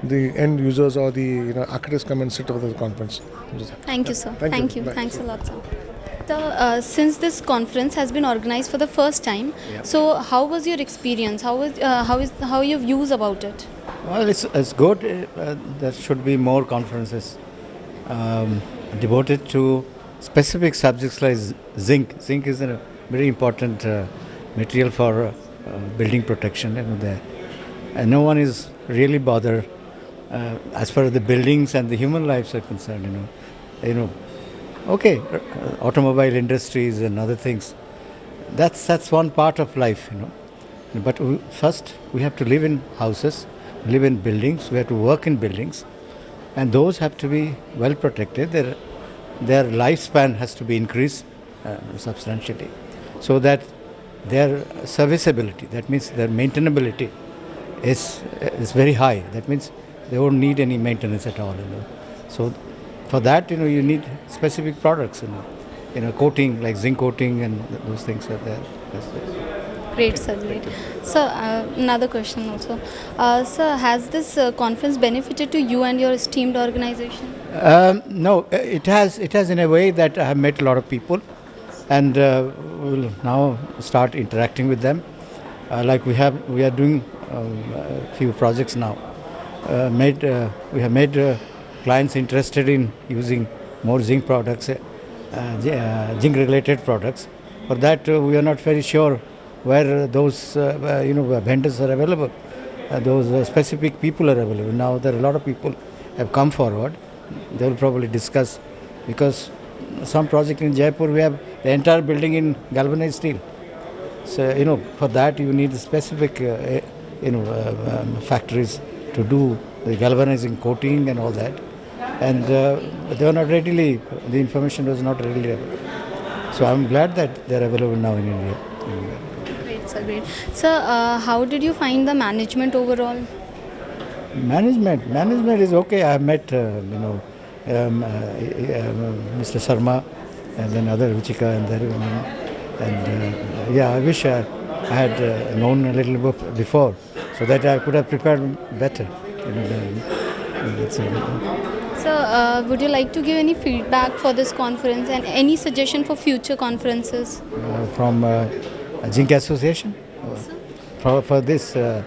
the end users or the architects come and sit over the conference. Thank you, sir. Thank you. Bye. Thanks a lot, sir. So, since this conference has been organized for the first time, Yeah. so how was your experience? How your views about it? Well, it's good. There should be more conferences devoted to specific subjects like zinc. Zinc is a very important material for building protection. And no one is really bothered as far as the buildings and the human lives are concerned. Okay, automobile industries and other things. That's one part of life. But first, we have to live in houses, live in buildings. We have to work in buildings, and those have to be well protected. Their lifespan has to be increased substantially, so that their serviceability, that means their maintainability, is very high. That means they won't need any maintenance at all. So for that, you need specific products. Coating like zinc coating and those things are there. Great, sir. Great. So, another question also. Sir, has this conference benefited to you and your esteemed organization? No, it has in a way that I have met a lot of people, and we'll now start interacting with them. Like we are doing a few projects now. We have made clients interested in using more zinc products, zinc related products. For that, we are not very sure where those vendors are available, those specific people are available. Now there are a lot of people have come forward. They will probably discuss, because some project in Jaipur we have the entire building in galvanized steel. So for that you need specific factories to do the galvanizing coating and all that, and they were not readily, the information was not readily available. So I'm glad that they are available now in India. Great, sir. Great. Sir, how did you find the management overall? Management is okay. I have met Mr. Sharma and then other Vichika and there, and I wish I had known a little bit before, so that I could have prepared better. So, would you like to give any feedback for this conference and any suggestion for future conferences? From Zinc Association for this. Sir,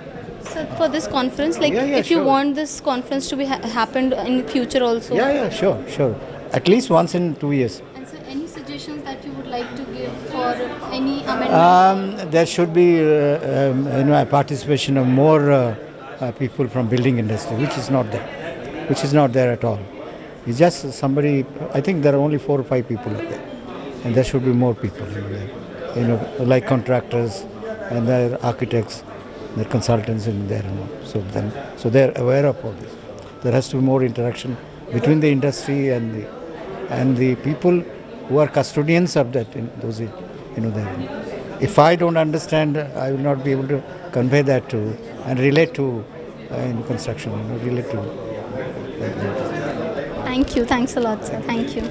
for this conference, like if you sure. want this conference to be happened in future also. Sure. At least once in 2 years. And so, any suggestions that you would like to give for any amendment? There should be a participation of more people from building industry, which is not there at all. It's just somebody. I think there are only 4 or 5 people out there, and there should be more people there. Like contractors and their architects, their consultants in there. So they're aware of all this. There has to be more interaction between the industry and the people who are custodians of that. If I don't understand, I will not be able to convey that to and relate to in construction. Relate to. Thank you. Thanks a lot, sir. Thank you.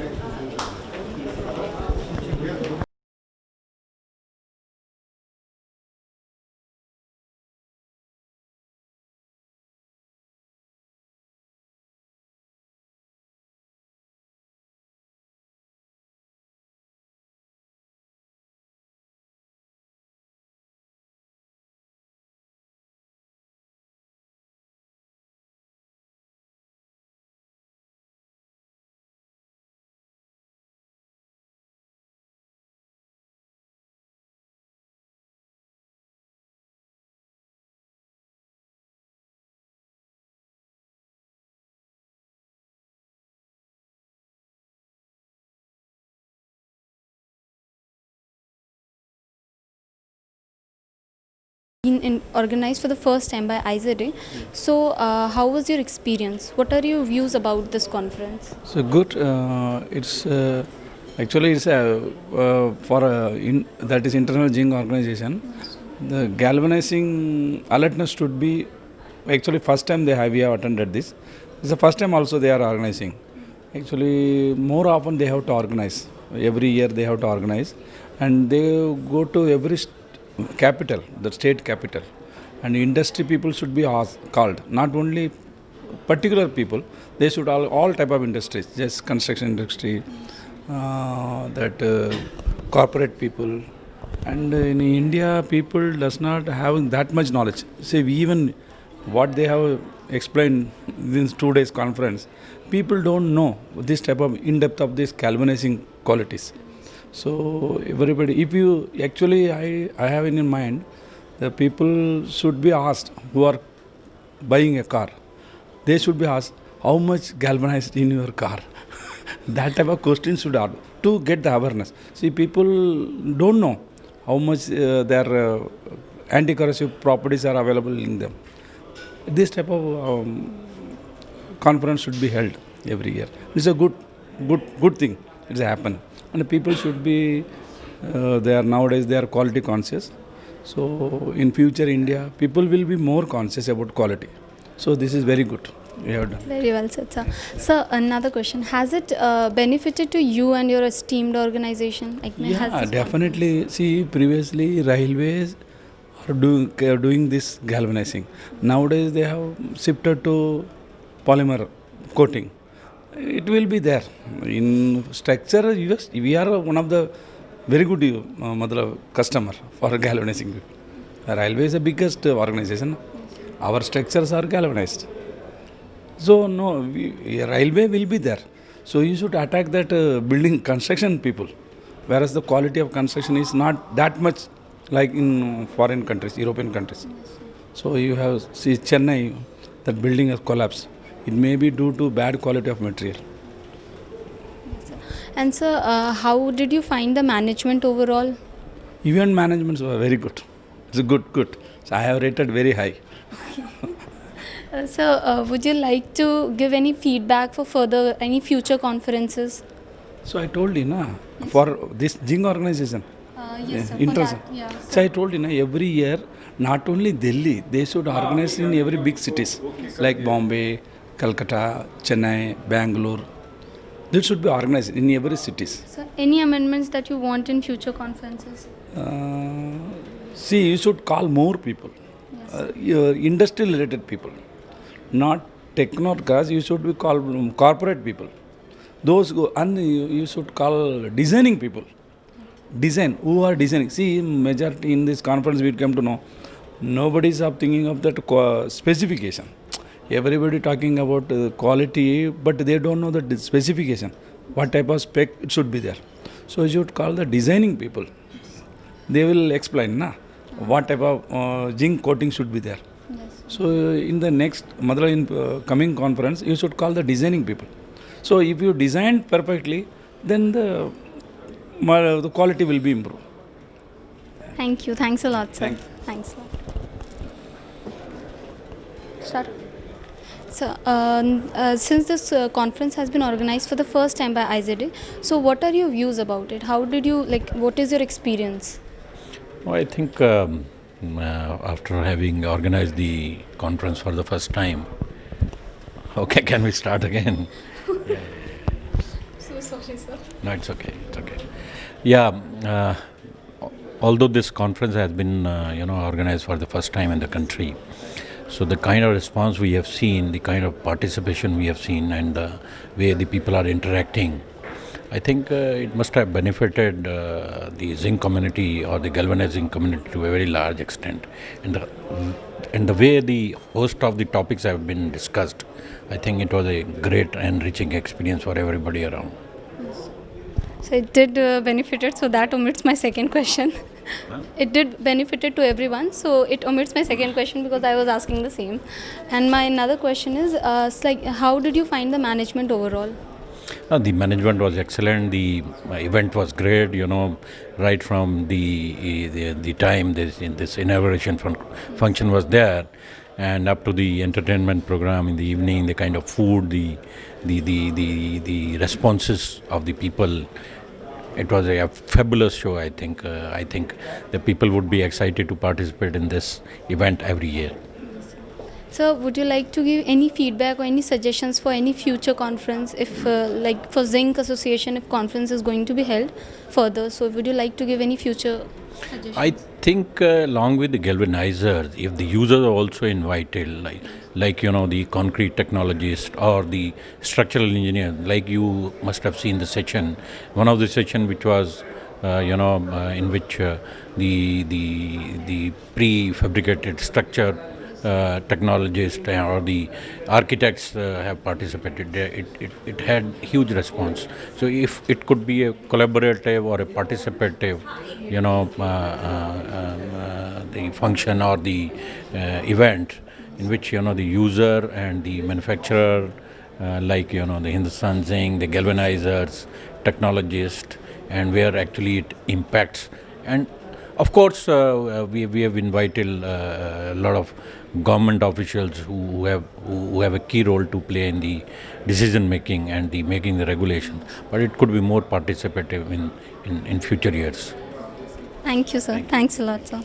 Been organized for the first time by IZA. So, how was your experience? What are your views about this conference? So good. It's actually it's that is International Zinc Organization. The galvanizing alertness should be actually first time we have attended this. It's the first time also they are organizing. Actually, more often they have to organize. Every year they have to organize, and they go to every capital, the state capital, and industry people should be called. Not only particular people. They should all type of industries, just construction industry, corporate people. And in India, people does not have that much knowledge. See, even what they have explained in this 2 days conference, people don't know this type of in-depth of this galvanizing qualities. So everybody, if you actually, I have in mind, the people should be asked who are buying a car, they should be asked how much galvanized in your car. That type of question should ask to get the awareness. See, people don't know how much their anti-corrosive properties are available in them. This type of conference should be held every year. It's a good thing. It's happen, and people should be nowadays they are quality conscious. So in future India, people will be more conscious about quality. So this is very good. We have done. Very well said, sir. So another question: has it benefited to you and your esteemed organization? Like, Yeah, definitely. See, previously railways are doing this galvanizing. Nowadays they have shifted to polymer coating. It will be there in structure. Yes, we are one of the very good customer for galvanizing. Railway is the biggest organization. Our structures are galvanized. So no, railway will be there. So you should attack that building construction people, whereas the quality of construction is not that much like in foreign countries, European countries. So you have see Chennai, that building has collapsed. It may be due to bad quality of material. And sir, how did you find the management overall? Event managements were very good. It's good. So I have rated very high. So would you like to give any feedback for further any future conferences? So I told you, for this Zinc organization, Yes, sir. International. Yeah, So I told you, every year, not only Delhi, they should organize in every big cities like Bombay, Calcutta, Chennai, Bangalore. They should be organized in every cities. So any amendments that you want in future conferences? See, you should call more people, your industry-related people, not technocrats. You should be called corporate people. Those go, and you should call designing people. Design, who are designing. See, majority in this conference we come to know, nobody is thinking of that specification. Everybody talking about quality, but they don't know the specification. What type of spec it should be there. So you should call the designing people. They will explain what type of zinc coating should be there. Yes. So in the next coming conference, you should call the designing people. So if you design perfectly, then the quality will be improved. Thank you. Thanks a lot, sir. Thanks. Thanks a lot. Start. So, since this conference has been organized for the first time by IZA, so what are your views about it? How did you, what is your experience? Well, I think after having organized the conference for the first time, okay, can we start again? So sorry, sir. No, it's okay. Yeah, although this conference has been, organized for the first time in the country, so the kind of response we have seen, the kind of participation we have seen, and the way the people are interacting, I think it must have benefited the zinc community or the galvanizing community to a very large extent. And the way the host of the topics have been discussed, I think it was a great enriching experience for everybody around. So it did benefited, so that omits my second question. It did benefited to everyone, so it omits my second question because I was asking the same. And my another question is, how did you find the management overall? The management was excellent. The event was great. Right from the time this inauguration function was there, and up to the entertainment program in the evening, the kind of food, the responses of the people. It was a fabulous show. I think the people would be excited to participate in this event every year. So would you like to give any feedback or any suggestions for any future conference, if for Zinc Association, if conference is going to be held further? So would you like to give any future I think along with the galvanizers, if the users are also invited, like the concrete technologist or the structural engineer, like you must have seen the session, one of the session which was in which the prefabricated structure technologists or the architects have participated. It had huge response. So if it could be a collaborative or a participative, the function or the event in which the user and the manufacturer, the Hindustan Zinc, the galvanizers, technologists, and where actually it impacts. And of course, we have invited a lot of government officials who have a key role to play in the decision making and the making the regulations. But it could be more participative in future years. Thank you, sir. Thanks a lot, sir.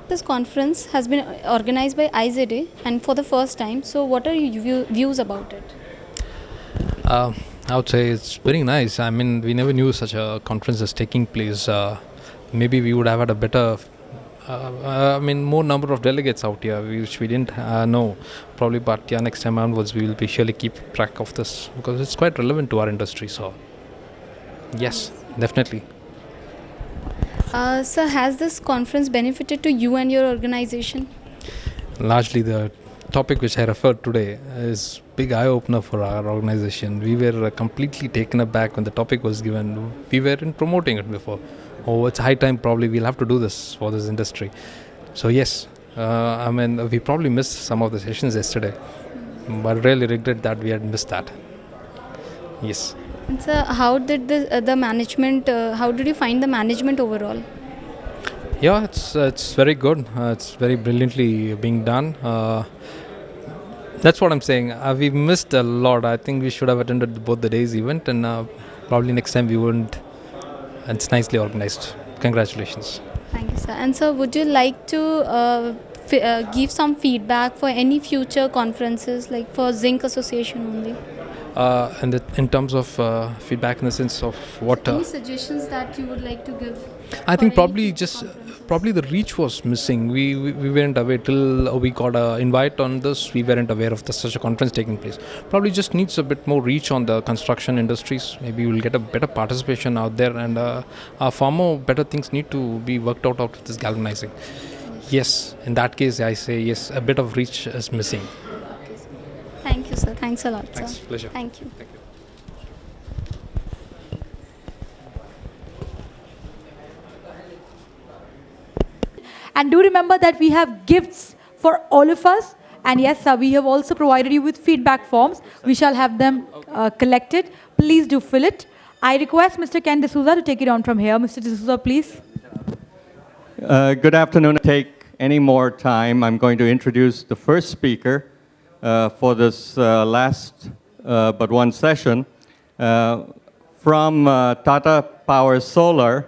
This conference has been organized by IZA and for the first time. So, what are your views about it? I would say it's very nice. I mean, we never knew such a conference is taking place. Maybe we would have had a better, more number of delegates out here, which we didn't know probably. But yeah, next time onwards, we will be surely keep track of this because it's quite relevant to our industry. So, yes, definitely. Sir, has this conference benefited to you and your organization? Largely, the topic which I referred today is big eye-opener for our organization. We were completely taken aback when the topic was given. We weren't promoting it before. Oh, it's high time probably we'll have to do this for this industry. So yes, we probably missed some of the sessions yesterday, but really regret that we had missed that. Yes. And sir, how did the management, how did you find the management overall? Yeah, it's very good. It's very brilliantly being done. That's what I'm saying. We missed a lot. I think we should have attended both the days event, and probably next time we wouldn't. It's nicely organized. Congratulations. Thank you, sir. And sir, would you like to give some feedback for any future conferences, like for Zinc Association only? And in terms of feedback in the sense of what? Any suggestions that you would like to give? I think probably the reach was missing. We weren't aware till we got an invite on this. We weren't aware of such a conference taking place. Probably just needs a bit more reach on the construction industries. Maybe we'll get a better participation out there, and far more better things need to be worked out of this galvanizing. Yes, in that case, I say yes. A bit of reach is missing. Thank you, sir. Thanks a lot, Thanks. sir. Pleasure. Thank you. Thank you. And do remember that we have gifts for all of us. And yes, sir, we have also provided you with feedback forms. We shall have them collected. Please do fill it. I request Mr. Ken D'Souza to take it on from here. Mr. D'Souza, please. Good afternoon. Take any more time. I'm going to introduce the first speaker for this last but one session. From Tata Power Solar,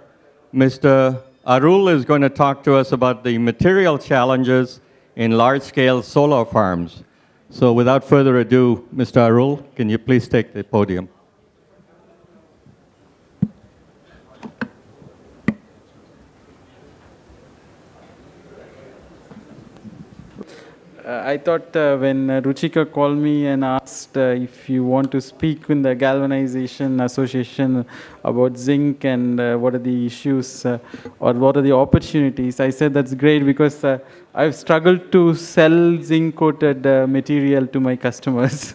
Mr. Arul is going to talk to us about the material challenges in large-scale solar farms. So without further ado, Mr. Arul, can you please take the podium? I thought when Ruchika called me and asked if you want to speak in the Galvanization Association about zinc and what are the issues or what are the opportunities, I said that's great because I've struggled to sell zinc-coated material to my customers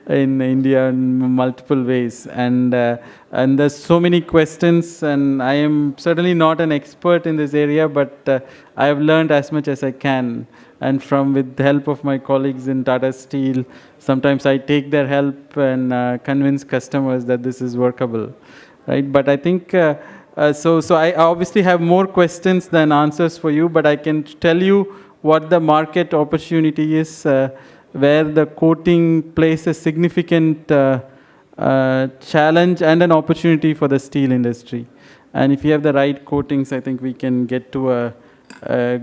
in India in multiple ways. And there's so many questions, and I am certainly not an expert in this area, but I have learned as much as I can. And with the help of my colleagues in Tata Steel, sometimes I take their help and convince customers that this is workable, right? But I think, so I obviously have more questions than answers for you, but I can tell you what the market opportunity is, where the coating plays a significant challenge and an opportunity for the steel industry. And if you have the right coatings, I think we can get to a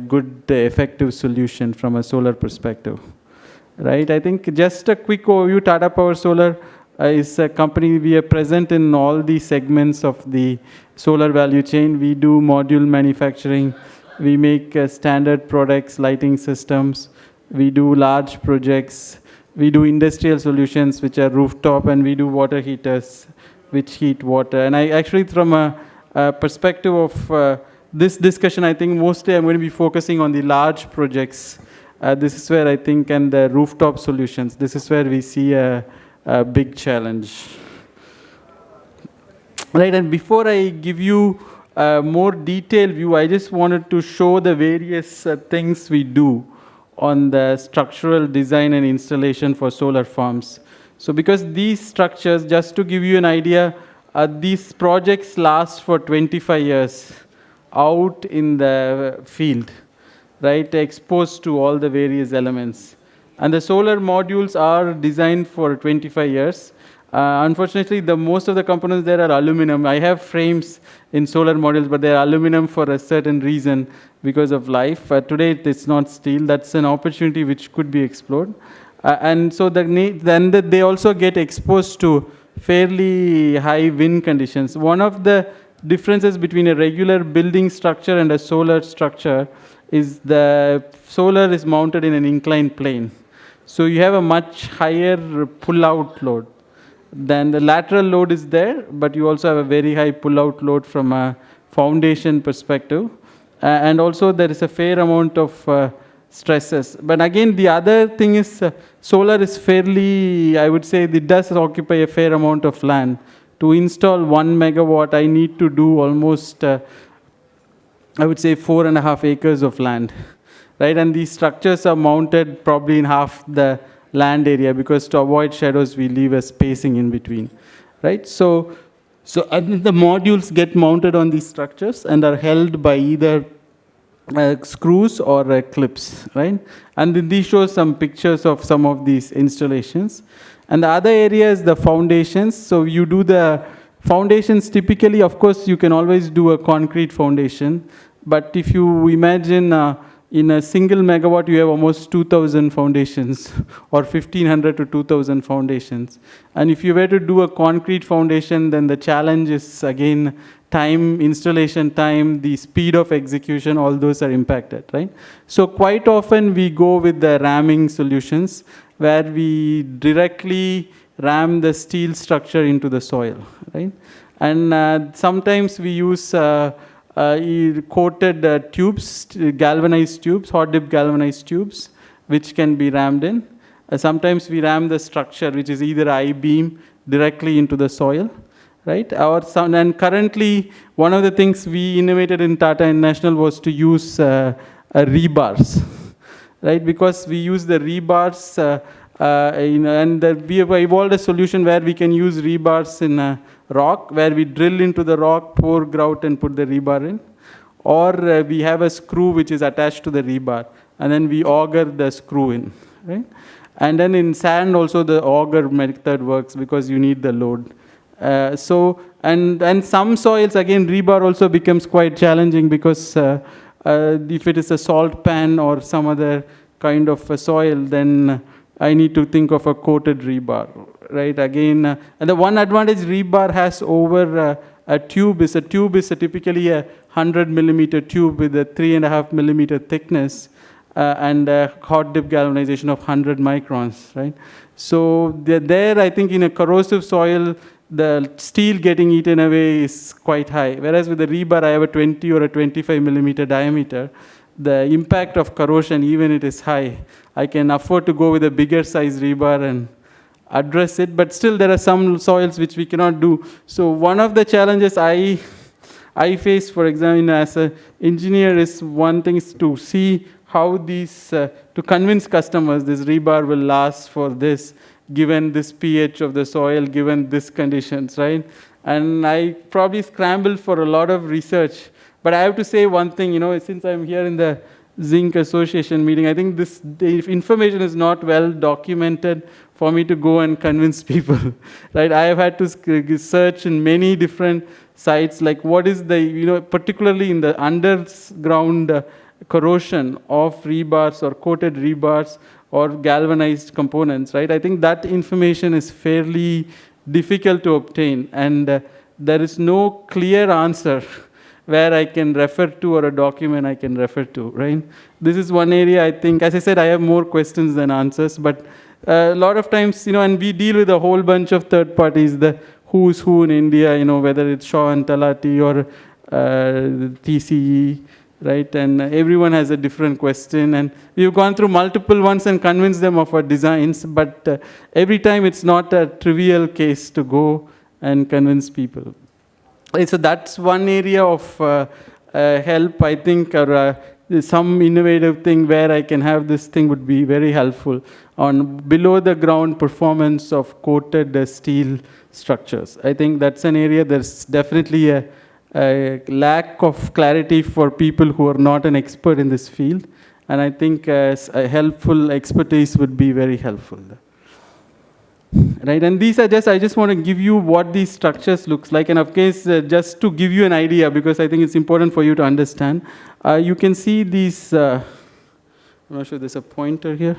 good, effective solution from a solar perspective, right? I think just a quick overview, Tata Power Solar, is a company. We are present in all the segments of the solar value chain. We do module manufacturing. We make standard products, lighting systems. We do large projects. We do industrial solutions, which are rooftop, and we do water heaters, which heat water. And I actually, from a perspective of this discussion, I think mostly I'm going to be focusing on the large projects. This is where I think, and the rooftop solutions, this is where we see a big challenge. Right, and before I give you a more detailed view, I just wanted to show the various things we do on the structural design and installation for solar farms. So because these structures, just to give you an idea, these projects last for 25 years out in the field, right, exposed to all the various elements. And the solar modules are designed for 25 years. Unfortunately, most of the components there are aluminum. I have frames in solar modules, but they're aluminum for a certain reason because of life. Today, it's not steel. That's an opportunity which could be explored. And so then they also get exposed to fairly high wind conditions. One of the differences between a regular building structure and a solar structure is the solar is mounted in an inclined plane. So you have a much higher pull-out load. Then the lateral load is there, but you also have a very high pull-out load from a foundation perspective. And also there is a fair amount of stresses. But again, the other thing is solar is fairly, I would say, it does occupy a fair amount of land. To install 1 megawatt, I need to do almost, I would say, 4.5 acres of land. Right? And these structures are mounted probably in half the land area, because to avoid shadows, we leave a spacing in between. Right? So the modules get mounted on these structures and are held by either screws or clips, right? And then these show some pictures of some of these installations. And the other area is the foundations. So you do the foundations typically, of course, you can always do a concrete foundation. But if you imagine in a single megawatt, you have almost 2,000 foundations, or 1,500 to 2,000 foundations. And if you were to do a concrete foundation, then the challenge is, again, time, installation time, the speed of execution, all those are impacted, right? So quite often we go with the ramming solutions, where we directly ram the steel structure into the soil, right? And sometimes we use coated tubes, galvanized tubes, hot dip galvanized tubes, which can be rammed in. Sometimes we ram the structure, which is either I-beam, directly into the soil, right? And currently, one of the things we innovated in Tata International was to use rebars, right? Because we use the rebars, we have evolved a solution where we can use rebars in rock, where we drill into the rock, pour grout, and put the rebar in. Or we have a screw which is attached to the rebar, and then we auger the screw in, right? And then in sand also the auger method works, because you need the load. And some soils, again, rebar also becomes quite challenging, because if it is a salt pan or some other kind of a soil, then I need to think of a coated rebar, right? Again, and the one advantage rebar has over a tube is typically a 100 millimeter tube with a 3.5 millimeter thickness and a hot dip galvanization of 100 microns, right? So there, I think in a corrosive soil, the steel getting eaten away is quite high. Whereas with the rebar, I have a 20 or a 25 millimeter diameter. The impact of corrosion, even it is high, I can afford to go with a bigger size rebar and address it. But still, there are some soils which we cannot do. So one of the challenges I face, for example, as an engineer, is one thing is to see how these, to convince customers this rebar will last for this, given this pH of the soil, given this conditions, right? And I probably scrambled for a lot of research. But I have to say one thing, since I'm here in the Zinc Association meeting, I think the information is not well documented for me to go and convince people, right? I have had to search in many different sites, like what is the, particularly in the underground corrosion of rebars or coated rebars or galvanized components, right? I think that information is fairly difficult to obtain, and there is no clear answer where I can refer to or a document I can refer to, right? This is one area I think, as I said, I have more questions than answers, but a lot of times, and we deal with a whole bunch of third parties, the who's who in India, whether it's Shaw and Talati or TCE, right? And everyone has a different question, and we've gone through multiple ones and convinced them of our designs, but every time it's not a trivial case to go and convince people. So that's one area of help, I think, or some innovative thing where I can have this thing would be very helpful on below the ground performance of coated steel structures. I think that's an area there's definitely a lack of clarity for people who are not an expert in this field, and I think a helpful expertise would be very helpful. Right, and these are I just want to give you what these structures looks like, and of course, just to give you an idea, because I think it's important for you to understand. You can see these, I'm not sure there's a pointer here.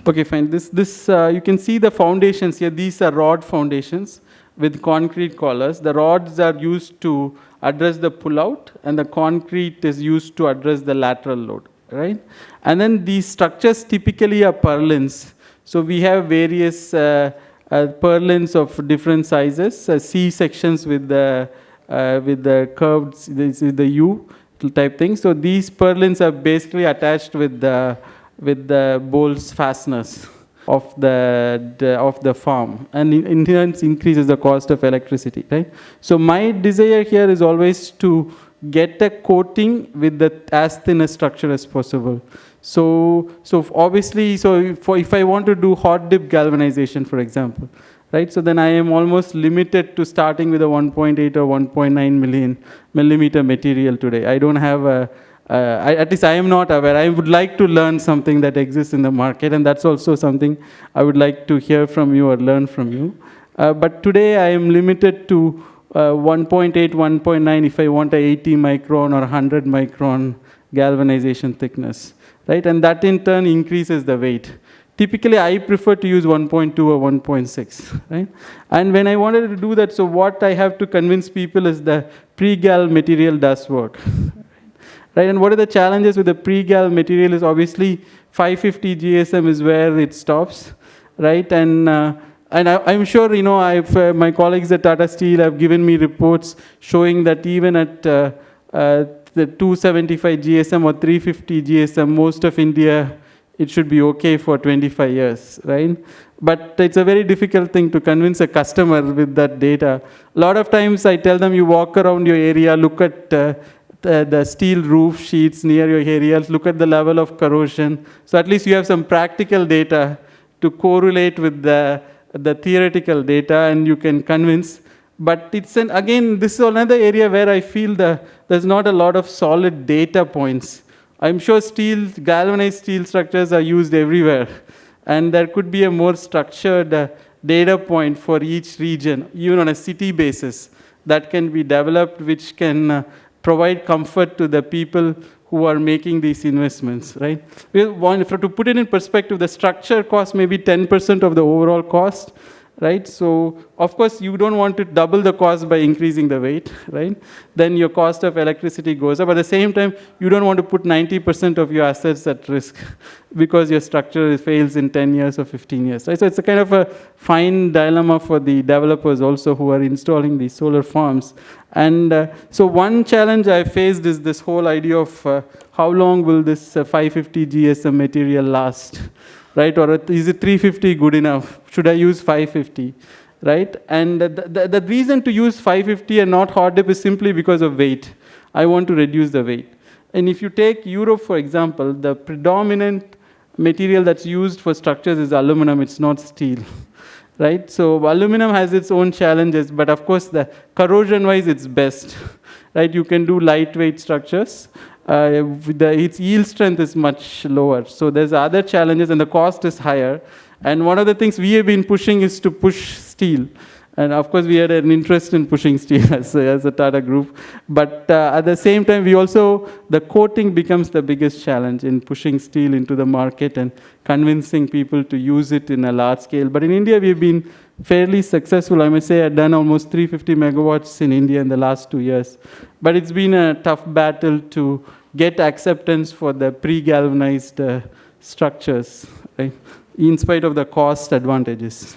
Okay, fine. This you can see the foundations here. These are rod foundations with concrete collars. The rods are used to address the pull-out, and the concrete is used to address the lateral load, right? And then these structures typically are purlins. So we have various purlins of different sizes, C sections with the curved, the U type thing. So these purlins are basically attached with the bolts fasteners of the farm, and in turn increases the cost of electricity, right? So my desire here is always to get a coating with as thin a structure as possible. So obviously, if I want to do hot dip galvanization, for example, right? So then I am almost limited to starting with a 1.8 or 1.9 millimeter material today. I don't have at least I am not aware. I would like to learn something that exists in the market, and that's also something I would like to hear from you or learn from you. But today I am limited to 1.8, 1.9 if I want a 80 micron or 100 micron galvanization thickness, right? And that in turn increases the weight. Typically, I prefer to use 1.2 or 1.6, right? And when I wanted to do that, so what I have to convince people is the pre-gal material does work, right? And what are the challenges with the pre-gal material is obviously 550 GSM is where it stops, right? And I'm sure, my colleagues at Tata Steel have given me reports showing that even at the 275 GSM or 350 GSM, most of India, it should be okay for 25 years, right? But it's a very difficult thing to convince a customer with that data. A lot of times I tell them, you walk around your area, look at the steel roof sheets near your areas, look at the level of corrosion. So at least you have some practical data to correlate with the theoretical data, and you can convince. But again, this is another area where I feel there's not a lot of solid data points. I'm sure galvanized steel structures are used everywhere, and there could be a more structured data point for each region, even on a city basis, that can be developed, which can provide comfort to the people who are making these investments, right? To put it in perspective, the structure cost may be 10% of the overall cost, right? So, of course, you don't want to double the cost by increasing the weight, right? Then your cost of electricity goes up. At the same time, you don't want to put 90% of your assets at risk because your structure fails in 10 years or 15 years, right? So it's a kind of a fine dilemma for the developers also who are installing these solar farms. And so one challenge I faced is this whole idea of how long will this 550 GSM material last, right? Or is it 350 good enough? Should I use 550, right? And the reason to use 550 and not hot dip is simply because of weight. I want to reduce the weight. And if you take Europe, for example, the predominant material that's used for structures is aluminum, it's not steel, right? So aluminum has its own challenges, but of course, the corrosion-wise, it's best, right? You can do lightweight structures. Its yield strength is much lower. So there's other challenges, and the cost is higher. And one of the things we have been pushing is to push steel. And of course, we had an interest in pushing steel as a Tata Group. But at the same time, the coating becomes the biggest challenge in pushing steel into the market and convincing people to use it in a large scale. But in India, we've been fairly successful. I must say I've done almost 350 megawatts in India in the last 2 years. But it's been a tough battle to get acceptance for the pre-galvanized structures, right? In spite of the cost advantages.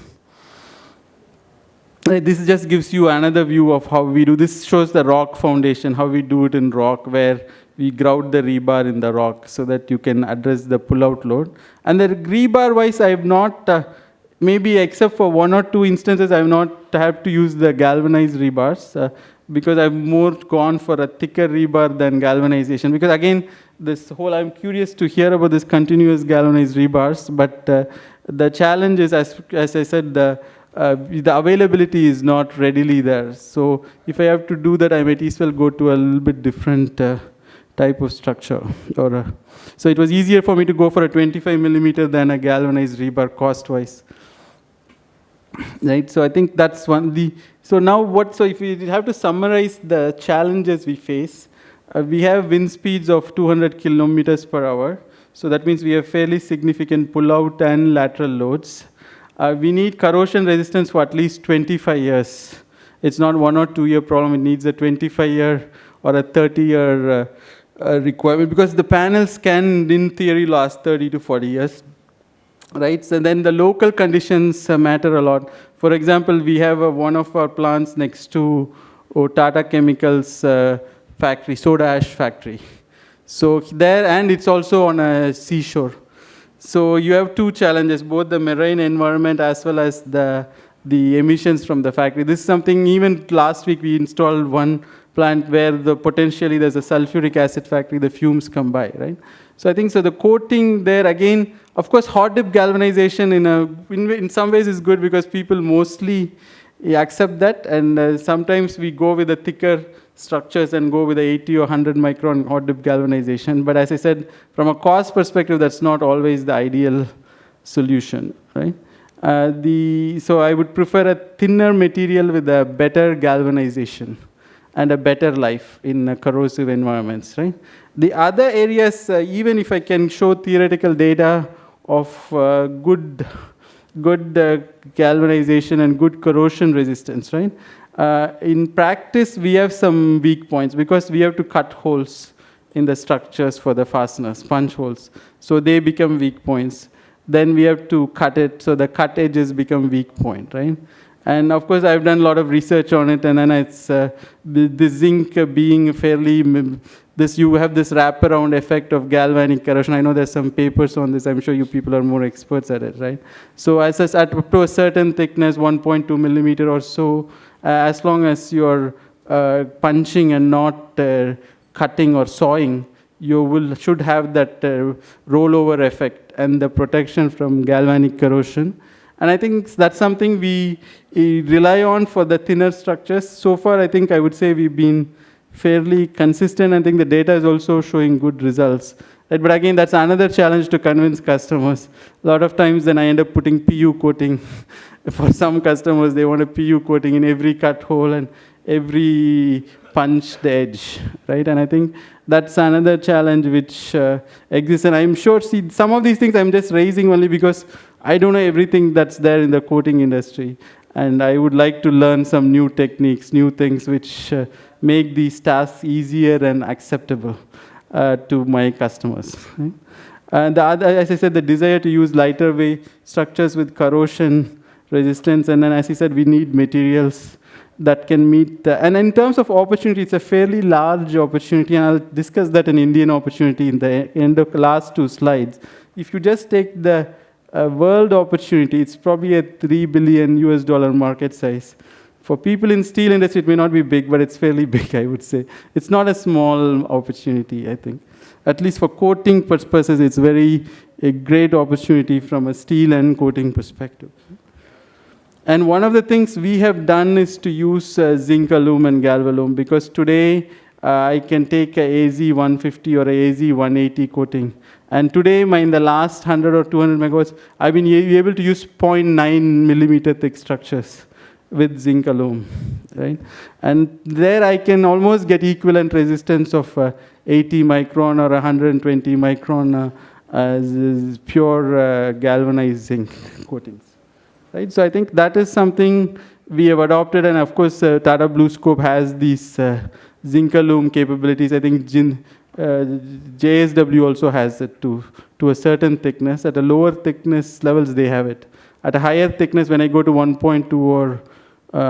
This just gives you another view of how we do. This shows the rock foundation, how we do it in rock, where we grout the rebar in the rock so that you can address the pull-out load. And the rebar-wise, I have not, maybe except for 1 or 2 instances, I have not had to use the galvanized rebars because I've more gone for a thicker rebar than galvanization. Because again, I'm curious to hear about this continuous galvanized rebars, but the challenge is, as I said, the availability is not readily there. So if I have to do that, I might as well go to a little bit different type of structure. So it was easier for me to go for a 25 millimeter than a galvanized rebar cost-wise. Right, so I think that's one. So now so if we have to summarize the challenges we face, we have wind speeds of 200 kilometers per hour. So that means we have fairly significant pull-out and lateral loads. We need corrosion resistance for at least 25 years. It's not 1 or 2 year problem. It needs a 25-year or a 30-year requirement because the panels can, in theory, last 30 to 40 years. Right, so then the local conditions matter a lot. For example, we have one of our plants next to Tata Chemicals factory, soda ash factory. So there, and it's also on a seashore. So you have 2 challenges, both the marine environment as well as the emissions from the factory. This is something, even last week we installed one plant where potentially there's a sulfuric acid factory, the fumes come by, right? So I think the coating there, again, of course, hot dip galvanization in some ways is good because people mostly accept that, and sometimes we go with the thicker structures and go with the 80 or 100 micron hot dip galvanization. But as I said, from a cost perspective, that's not always the ideal solution, right? So I would prefer a thinner material with a better galvanization and a better life in corrosive environments, right? The other areas, even if I can show theoretical data of good galvanization and good corrosion resistance, right? In practice, we have some weak points because we have to cut holes in the structures for the fasteners, punch holes. So they become weak points. Then we have to cut it, so the cut edges become weak point, right? And of course, I've done a lot of research on it, and then it's the zinc being fairly, you have this wraparound effect of galvanic corrosion. I know there's some papers on this. I'm sure you people are more experts at it, right? So up to a certain thickness, 1.2 millimeter or so, as long as you're punching and not cutting or sawing, you should have that rollover effect and the protection from galvanic corrosion. And I think that's something we rely on for the thinner structures. So far, I think I would say we've been fairly consistent. I think the data is also showing good results. Right? But again, that's another challenge to convince customers. A lot of times then I end up putting PU coating. For some customers, they want a PU coating in every cut hole and every punched edge, right? And I think that's another challenge which exists. And I'm sure, some of these things I'm just raising only because I don't know everything that's there in the coating industry. And I would like to learn some new techniques, new things which make these tasks easier and acceptable to my customers. Right? And the other, as I said, the desire to use lighter weight structures with corrosion resistance. And then, as I said, we need materials that can meet and in terms of opportunity, it's a fairly large opportunity, and I'll discuss that an Indian opportunity in the end of the last 2 slides. If you just take the world opportunity, it's probably a $3 billion US market size. For people in steel industry, it may not be big, but it's fairly big, I would say. It's not a small opportunity, I think. At least for coating purposes, it's a great opportunity from a steel and coating perspective. And one of the things we have done is to use zinc alum and galvalum, because today I can take a AZ150 or a AZ180 coating. And today, in the last 100 or 200 megawatts, I've been able to use 0.9 millimeter thick structures. with zinc alone, right? And there I can almost get equivalent resistance of 80 micron or 120 micron as pure galvanized zinc coatings, right? So I think that is something we have adopted, and of course Tata BlueScope has these zinc-alume capabilities. I think JSW also has it to a certain thickness. At a lower thickness levels, they have it. At a higher thickness, when I go to 1.2 or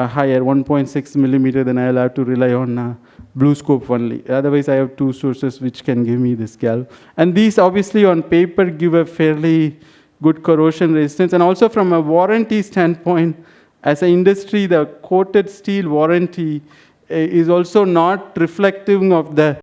higher, 1.6 millimeter, then I'll have to rely on BlueScope only. Otherwise, I have two sources which can give me this gal. And these obviously on paper give a fairly good corrosion resistance. And also from a warranty standpoint, as an industry, the coated steel warranty is also not reflective of the